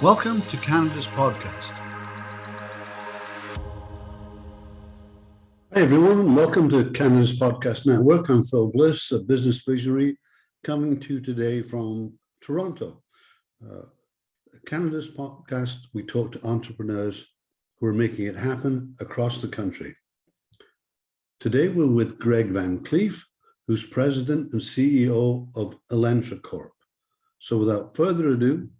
Welcome to Canada's podcast. Hi everyone, welcome to Canada's Podcast Network. I'm Phil Bliss, a business visionary, coming to you today from Toronto. Canada's podcast, we talk to entrepreneurs who are making it happen across the country. Today we're with Greg Van Cleef, who's president and CEO of Elentra Corp. So without further ado,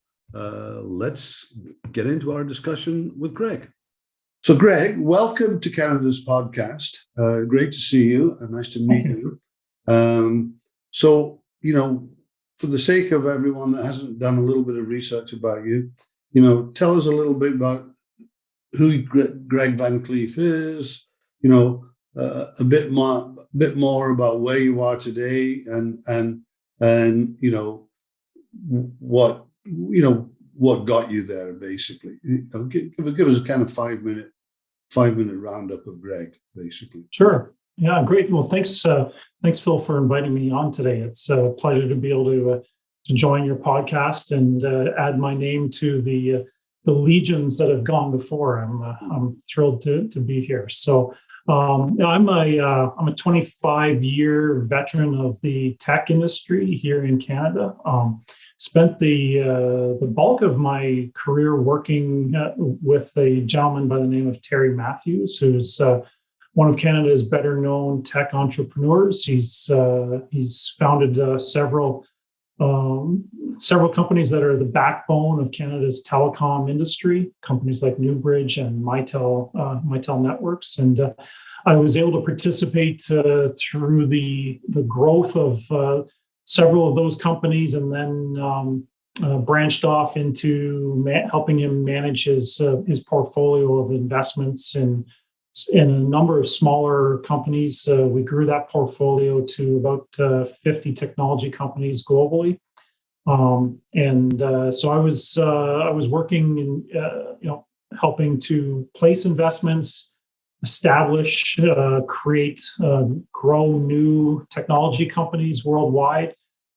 let's get into our discussion with Greg. So Greg, welcome to Canada's podcast. Great to see you and nice to meet you. For the sake of everyone that hasn't done a little bit of research about you, tell us a little bit about who Greg Van Cleef is, a bit more about where you are today and what got you there, basically. Give us a kind of 5-minute roundup of Greg, basically. Sure. Yeah, great. Well, thanks, Phil, for inviting me on today. It's a pleasure to be able to join your podcast and add my name to the legions that have gone before. I'm thrilled to be here. So I'm a 25-year veteran of the tech industry here in Canada. Spent the bulk of my career working with a gentleman by the name of Terry Matthews, who's one of Canada's better known tech entrepreneurs. He's founded several companies that are the backbone of Canada's telecom industry, companies like Newbridge and Mitel Networks. And I was able to participate through the growth of several of those companies, and then branched off into helping him manage his portfolio of investments in a number of smaller companies. We grew that portfolio to about 50 technology companies globally, so I was working in helping to place investments, establish, create, grow new technology companies worldwide.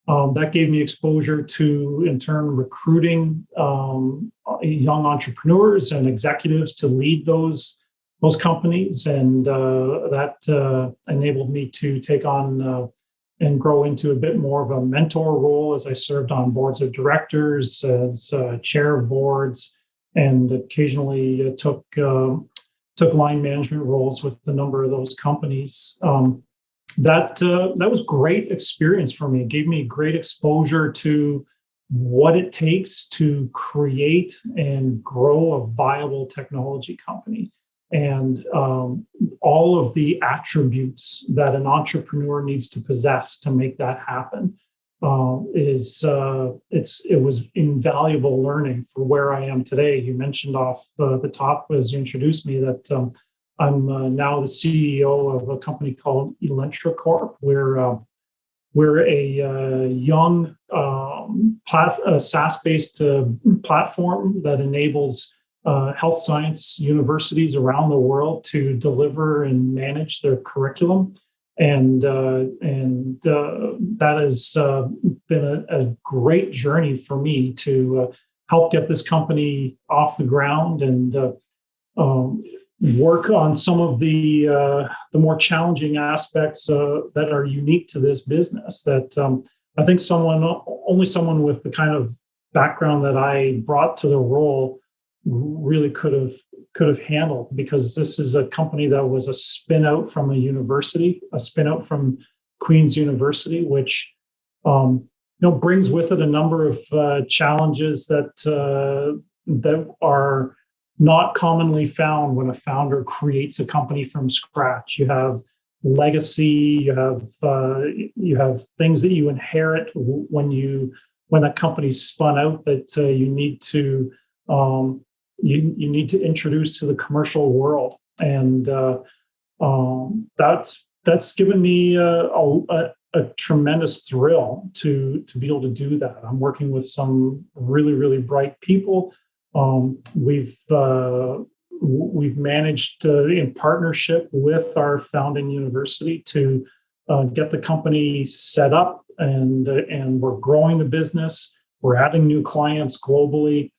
That gave me exposure to, in turn, recruiting young entrepreneurs and executives to lead those companies, and that enabled me to take on and grow into a bit more of a mentor role as I served on boards of directors, as chair of boards, and occasionally took line management roles with a number of those companies. That was great experience for me. It gave me great exposure to what it takes to create and grow a viable technology company, and all of the attributes that an entrepreneur needs to possess to make that happen. It was invaluable learning for where I am today. You mentioned off the top as you introduced me that I'm now the CEO of a company called Elentra Corp. We're a young SaaS-based platform that enables health science universities around the world to deliver and manage their curriculum. And that has been a great journey for me to help get this company off the ground and work on some of the more challenging aspects that are unique to this business. That I think only someone with the kind of background that I brought to the role really could have handled, because this is a company that was a spin out from a spin out from Queen's University, which brings with it a number of challenges that are not commonly found when a founder creates a company from scratch. You have legacy, you have things that you inherit when a company's spun out that you need to you need to introduce to the commercial world, and that's given me a tremendous thrill to be able to do that. I'm working with some really, really bright people. We've managed in partnership with our founding university to get the company set up, and we're growing the business. We're adding new clients globally.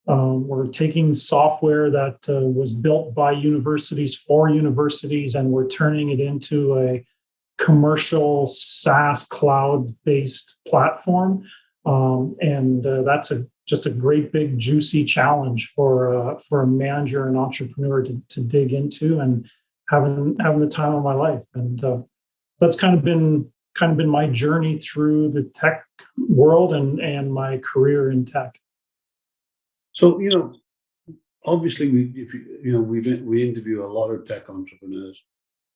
We're taking software that was built by universities for universities, and we're turning it into a commercial SaaS cloud-based platform. And that's just a great big juicy challenge for a manager and entrepreneur to dig into, and having the time of my life. And that's kind of been my journey through the tech world and my career in tech. So, obviously, we interview a lot of tech entrepreneurs,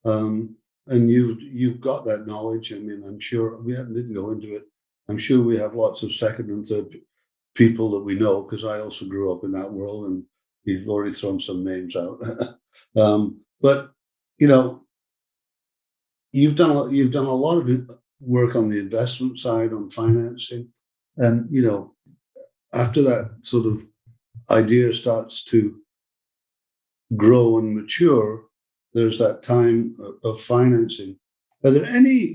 and you've got that knowledge. I mean, I'm sure we didn't go into it. I'm sure we have lots of second and third people that we know, because I also grew up in that world, and you've already thrown some names out. But you've done a lot of work on the investment side, on financing, and after that sort of idea starts to grow and mature, there's that time of financing. Are there any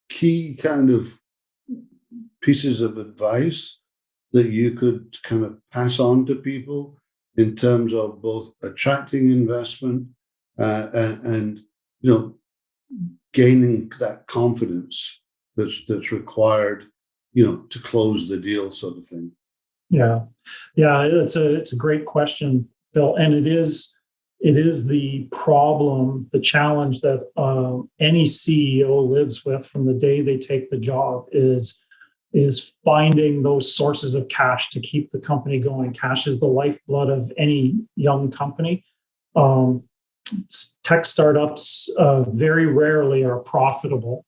key kind of pieces of advice that you could kind of pass on to people in terms of both attracting investment and gaining that confidence that's required to close the deal, sort of thing? Yeah, it's a great question, Phil, and it is the problem, the challenge that any CEO lives with from the day they take the job is finding those sources of cash to keep the company going. Cash is the lifeblood of any young company. Tech startups very rarely are profitable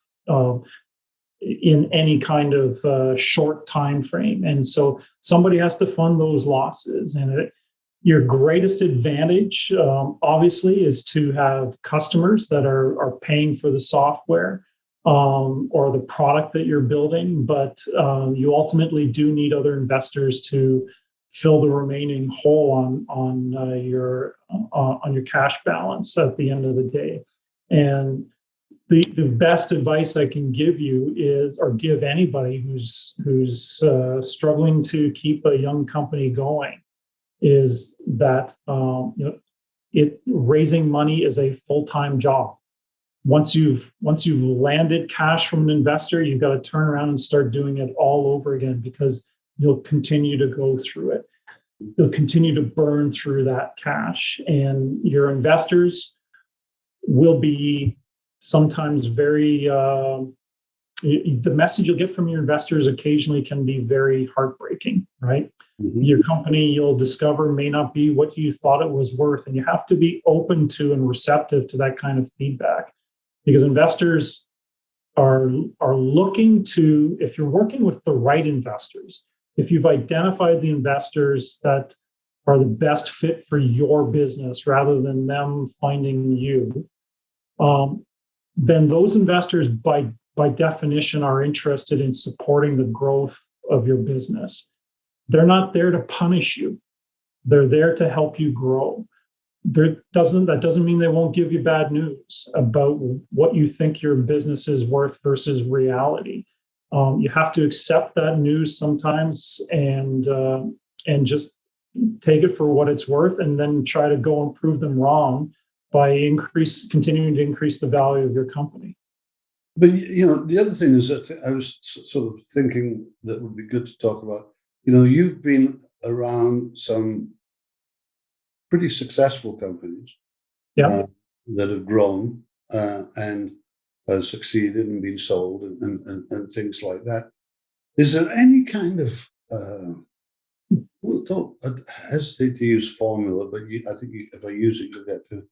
in any kind of short time frame, and so somebody has to fund those losses. And your greatest advantage, obviously, is to have customers that are paying for the software or the product that you're building. But you ultimately do need other investors to fill the remaining hole on your cash balance at the end of the day. And the best advice I can give you is, or give anybody who's struggling to keep a young company going, is that raising money is a full-time job. Once you've landed cash from an investor, you've got to turn around and start doing it all over again, because you'll continue to go through it. You'll continue to burn through that cash, and your investors will be sometimes very the message you'll get from your investors occasionally can be very heartbreaking, right? Mm-hmm. Your company, you'll discover, may not be what you thought it was worth, and you have to be open to and receptive to that kind of feedback, because investors are looking to, if you're working with the right investors, if you've identified the investors that are the best fit for your business rather than them finding you, then those investors by definition are interested in supporting the growth of your business. They're not there to punish you. They're there to help you grow. That doesn't mean they won't give you bad news about what you think your business is worth versus reality. You have to accept that news sometimes and just take it for what it's worth, and then try to go and prove them wrong by continuing to increase the value of your company. But the other thing is that I was sort of thinking that would be good to talk about. You've been around some pretty successful companies, yeah, that have grown and succeeded and been sold and things like that. Is there any kind of don't hesitate to use formula, but I think if I use it, you'll get to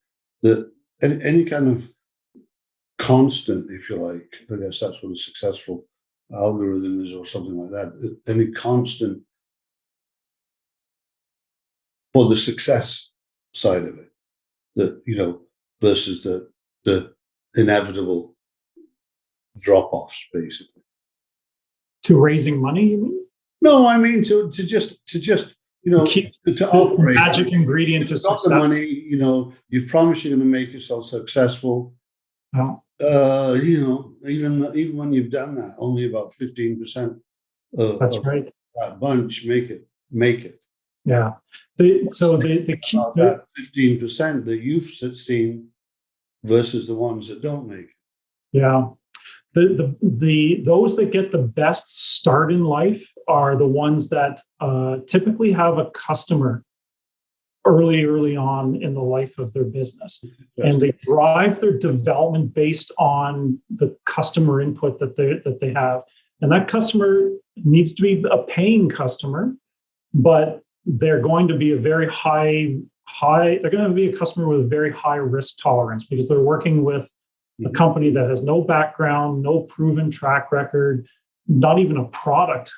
any kind of constant, if you like. I guess that's what a successful algorithm is, or something like that. Any constant for the success side of it, that versus the inevitable drop-offs, basically. To raising money, you mean? No, I mean to just to operate. Magic ingredient to success. The money, you've promised you're going to make yourself successful. Oh. Even when you've done that, only about 15% of That's right. that bunch make it. Yeah. The key. About that 15% that you've seen versus the ones that don't make it. Yeah. Those that get the best start in life are the ones that typically have a customer early on in the life of their business. Yes. And they drive their development based on the customer input that they have. And that customer needs to be a paying customer, but they're going to be a very they're going to be a customer with a very high risk tolerance because they're working with a company that has no background, no proven track record, not even a product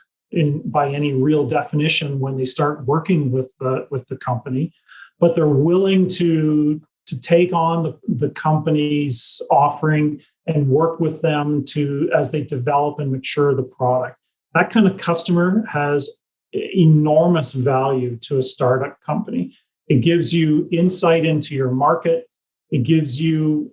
by any real definition when they start working with the company, but they're willing to take on the company's offering and work with them as they develop and mature the product. That kind of customer has enormous value to a startup company. It gives you insight into your market. It gives you,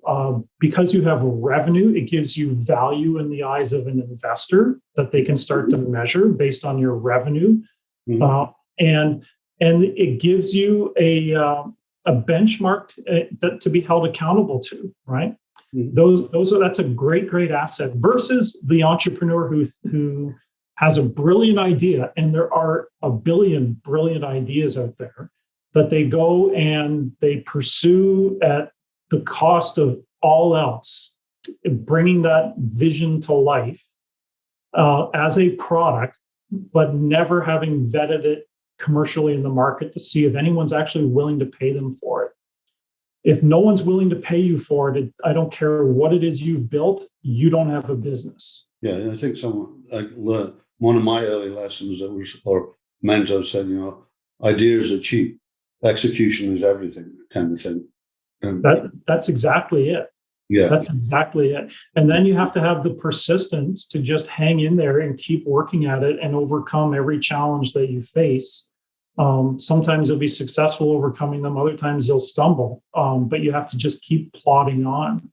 because you have revenue, it gives you value in the eyes of an investor that they can start to measure based on your revenue. Mm-hmm. And it gives you a benchmark to be held accountable to, right? Mm-hmm. That's a great asset versus the entrepreneur who has a brilliant idea, and there are a billion brilliant ideas out there that they go and they pursue at the cost of all else, bringing that vision to life as a product, but never having vetted it commercially in the market to see if anyone's actually willing to pay them for it. If no one's willing to pay you for it, I don't care what it is you've built, you don't have a business. Yeah, I think one of my early lessons or mentors said, ideas are cheap, execution is everything, kind of thing. That's exactly it. Yeah, that's exactly it. And then you have to have the persistence to just hang in there and keep working at it and overcome every challenge that you face. Sometimes you'll be successful overcoming them. Other times you'll stumble, but you have to just keep plodding on.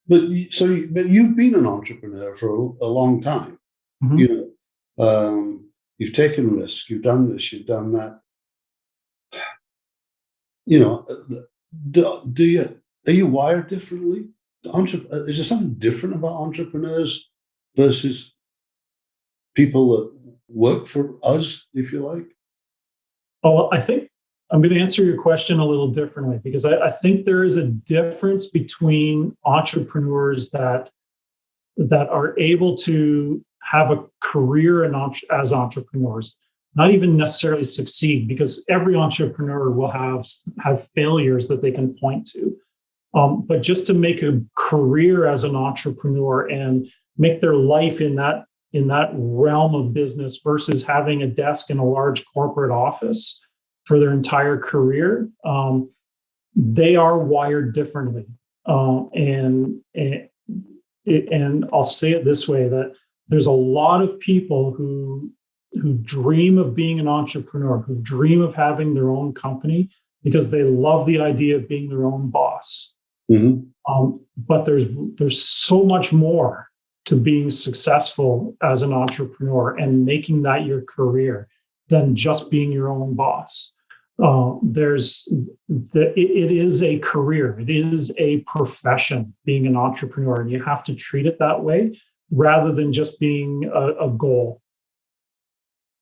But you've been an entrepreneur for a long time. Mm-hmm. You've taken risks. You've done this. You've done that. Are you wired differently? Is there something different about entrepreneurs versus people that work for us, if you like? Well, I think I'm going to answer your question a little differently because I think there is a difference between entrepreneurs that are able to have a career as entrepreneurs, not even necessarily succeed, because every entrepreneur will have failures that they can point to. But just to make a career as an entrepreneur and make their life in that realm of business versus having a desk in a large corporate office for their entire career, they are wired differently. And I'll say it this way, that there's a lot of people who dream of being an entrepreneur, who dream of having their own company because they love the idea of being their own boss. Mm-hmm. But there's so much more to being successful as an entrepreneur and making that your career than just being your own boss. It is a career. It is a profession, being an entrepreneur, and you have to treat it that way rather than just being a goal.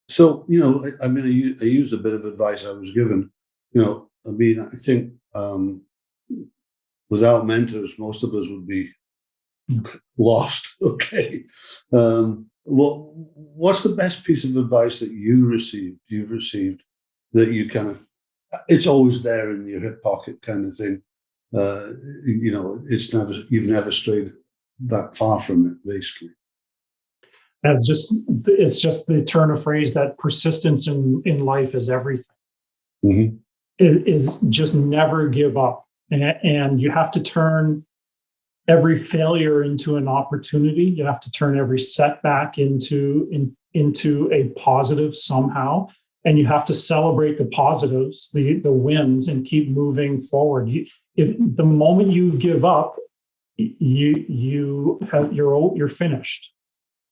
So, I use a bit of advice I was given. I think without mentors, most of us would be lost. Okay. What's the best piece of advice that you've received that you kind of, it's always there in your hip pocket kind of thing? You've never strayed that far from it, basically. It's just the turn of phrase that persistence in life is everything. Mm-hmm. It is just never give up. And you have to turn every failure into an opportunity. You have to turn every setback into a positive somehow. And you have to celebrate the positives, the wins, and keep moving forward. If the moment you give up, you're finished.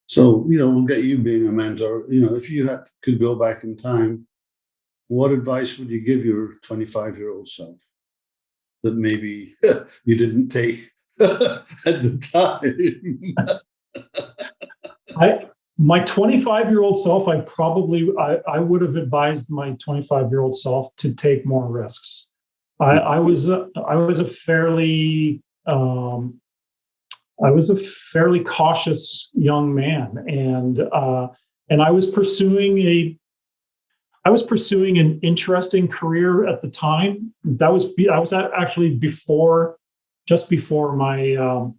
So, we'll get you being a mentor. If you could go back in time, what advice would you give your 25-year-old self that maybe you didn't take at the time? My 25-year-old self, I would have advised my 25-year-old self to take more risks. I was a fairly cautious young man, and I was pursuing an interesting career at the time. I was actually just before my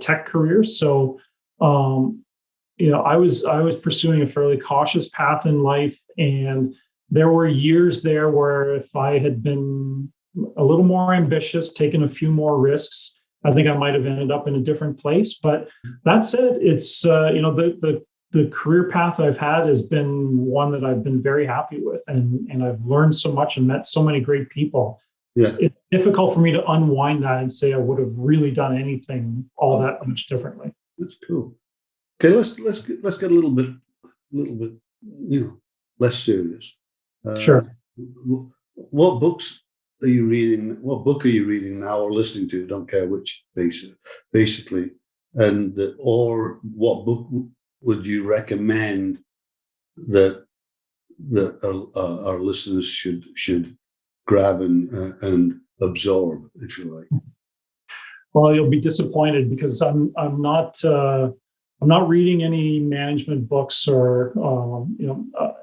tech career. So, I was pursuing a fairly cautious path in life, and there were years there where if I had been a little more ambitious, taken a few more risks, I think I might have ended up in a different place. But that said, it's the career path I've had has been one that I've been very happy with, and I've learned so much and met so many great people. Yeah. It's difficult for me to unwind that and say I would have really done anything all that much differently. That's cool. Okay, let's get a little bit, less serious. Sure. What books are you reading? What book are you reading now or listening to? Don't care which, basically. Or what book would you recommend that our listeners should grab and absorb, if you like? Well, you'll be disappointed because I'm not reading any management books or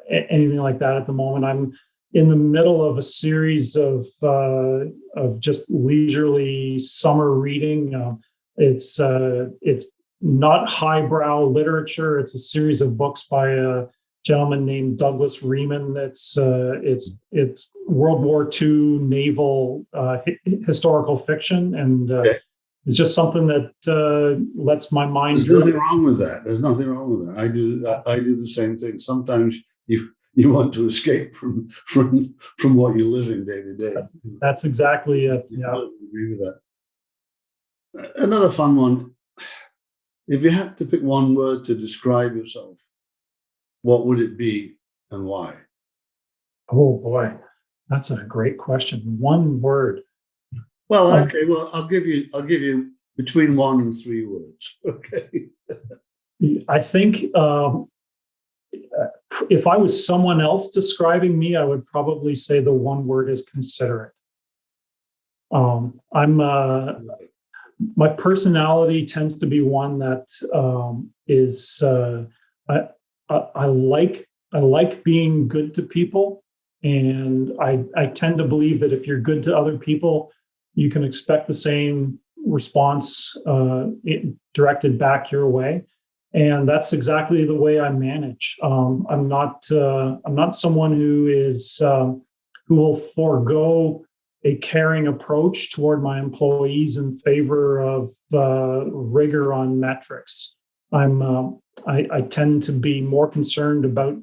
anything like that at the moment. I'm in the middle of a series of just leisurely summer reading. It's not highbrow literature. It's a series of books by a gentleman named Douglas Riemann. It's World War II naval historical fiction, and Okay. it's just something that lets my mind. There's nothing wrong with that. There's nothing wrong with that. I do the same thing. Sometimes you want to escape from what you're living day to day. That's exactly it. Yeah, I agree with that. Another fun one. If you had to pick one word to describe yourself, what would it be and why? Oh boy, that's a great question. One word. Well, okay. Well, I'll give you between 1 and 3 words. Okay. I think if I was someone else describing me, I would probably say the one word is considerate. My personality tends to be one that is I like being good to people, and I tend to believe that if you're good to other people, you can expect the same response directed back your way, and that's exactly the way I manage. I'm not someone who will forego a caring approach toward my employees in favor of rigor on metrics. I tend to be more concerned about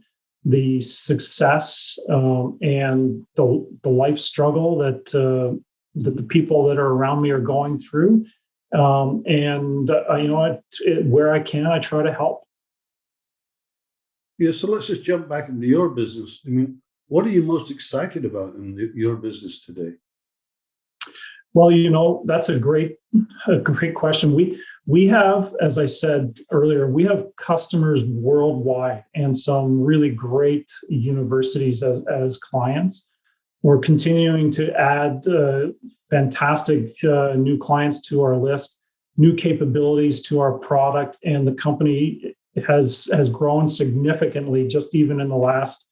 the success and the life struggle that the people that are around me are going through. Where I can, I try to help. Yeah. So let's just jump back into your business. I mean, what are you most excited about in your business today? Well, that's a great question. We have, as I said earlier, we have customers worldwide and some really great universities as clients. We're continuing to add fantastic new clients to our list, new capabilities to our product, and the company has grown significantly just even in the last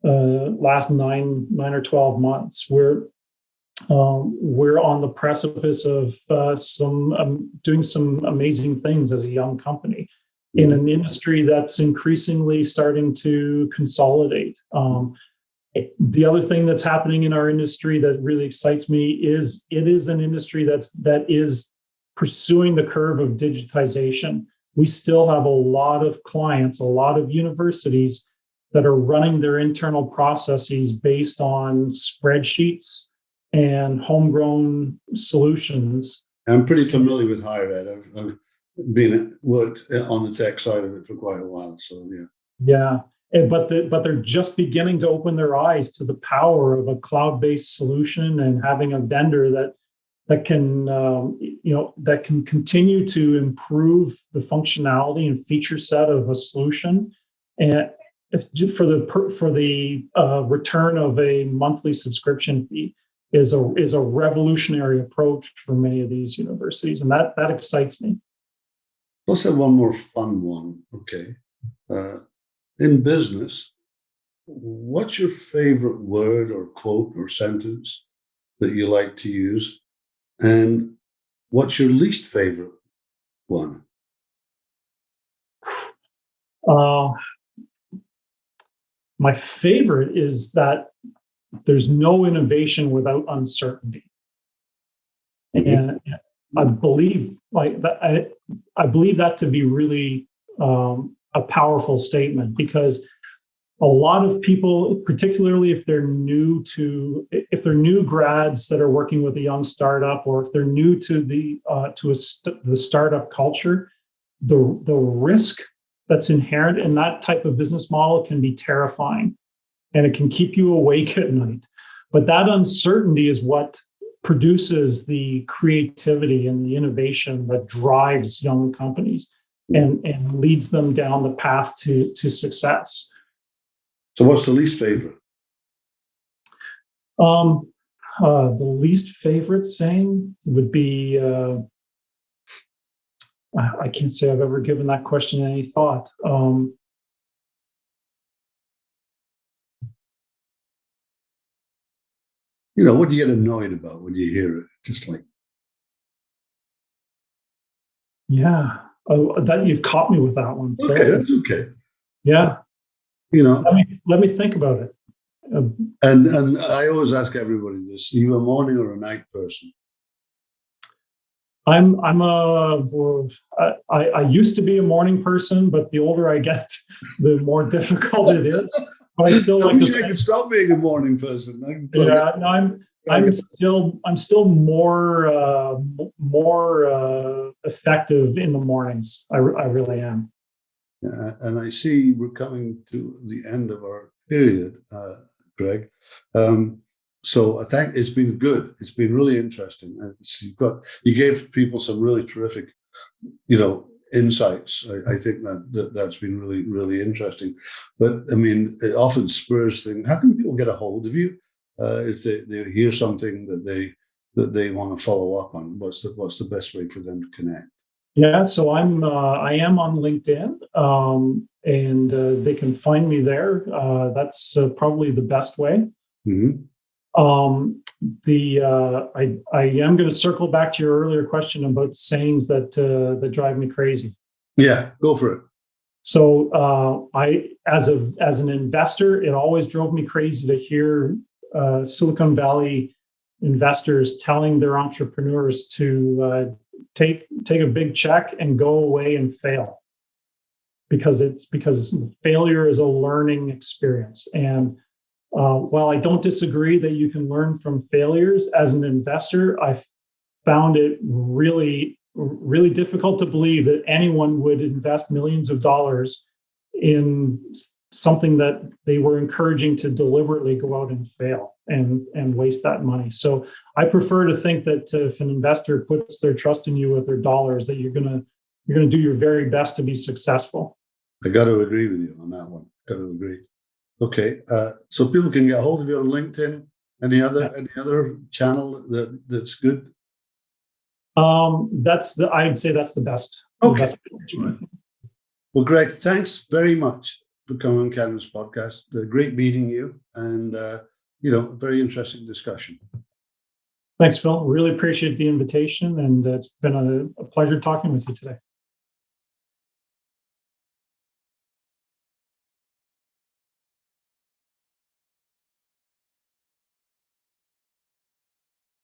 9 or 12 months. We're on the precipice of doing some amazing things as a young company in an industry that's increasingly starting to consolidate. The other thing that's happening in our industry that really excites me is it is an industry that is pursuing the curve of digitization. We still have a lot of clients, a lot of universities that are running their internal processes based on spreadsheets and homegrown solutions I'm pretty familiar with higher ed. I've worked on the tech side of it for quite a while. So yeah. Yeah. But they're just beginning to open their eyes to the power of a cloud-based solution and having a vendor that can that can continue to improve the functionality and feature set of a solution, and for the return of a monthly subscription fee is a revolutionary approach for many of these universities, and that excites me. Let's have one more fun one. Okay. In business, what's your favorite word or quote or sentence that you like to use? And what's your least favorite one? My favorite is that there's no innovation without uncertainty. And I believe like that. I believe that to be really a powerful statement, because a lot of people, particularly if they're new grads that are working with a young startup, or if they're new to the startup culture, the risk that's inherent in that type of business model can be terrifying, and it can keep you awake at night. But that uncertainty is what produces the creativity and the innovation that drives young companies and leads them down the path to success. So what's the least favorite? The least favorite saying would be, I can't say I've ever given that question any thought. What do you get annoyed about when you hear it? Just like, yeah, that you've caught me with that one. Okay, that's okay. Yeah. Let me think about it. And I always ask everybody this: are you a morning or a night person? I used to be a morning person, but the older I get, the more difficult it is. But I still I wish I could stop being a morning person. I'm still more effective in the mornings. I really am. And I see we're coming to the end of our period, Greg. So I think it's been good. It's been really interesting. You gave people some really terrific, insights. I think that's been really, really interesting. But I mean, it often spurs things. How can people get a hold of you if they hear something that they want to follow up on? What's the best way for them to connect? Yeah, so I am on LinkedIn, and they can find me there. That's probably the best way. Mm-hmm. I am going to circle back to your earlier question about sayings that drive me crazy. Yeah, go for it. So as an investor, it always drove me crazy to hear Silicon Valley investors telling their entrepreneurs to take a big check and go away and fail, because failure is a learning experience. And while I don't disagree that you can learn from failures, as an investor, I found it really, really difficult to believe that anyone would invest millions of dollars in something that they were encouraging to deliberately go out and fail and waste that money. So I prefer to think that if an investor puts their trust in you with their dollars, that you're gonna do your very best to be successful. I got to agree with you on that one. Got to agree. Okay, so people can get a hold of you on LinkedIn. Any other channel that's good? I'd say that's the best. Okay. The best. Well, Greg, thanks very much for coming on Canada's podcast. Great meeting you, and very interesting discussion. Thanks, Phil. Really appreciate the invitation, and it's been a pleasure talking with you today.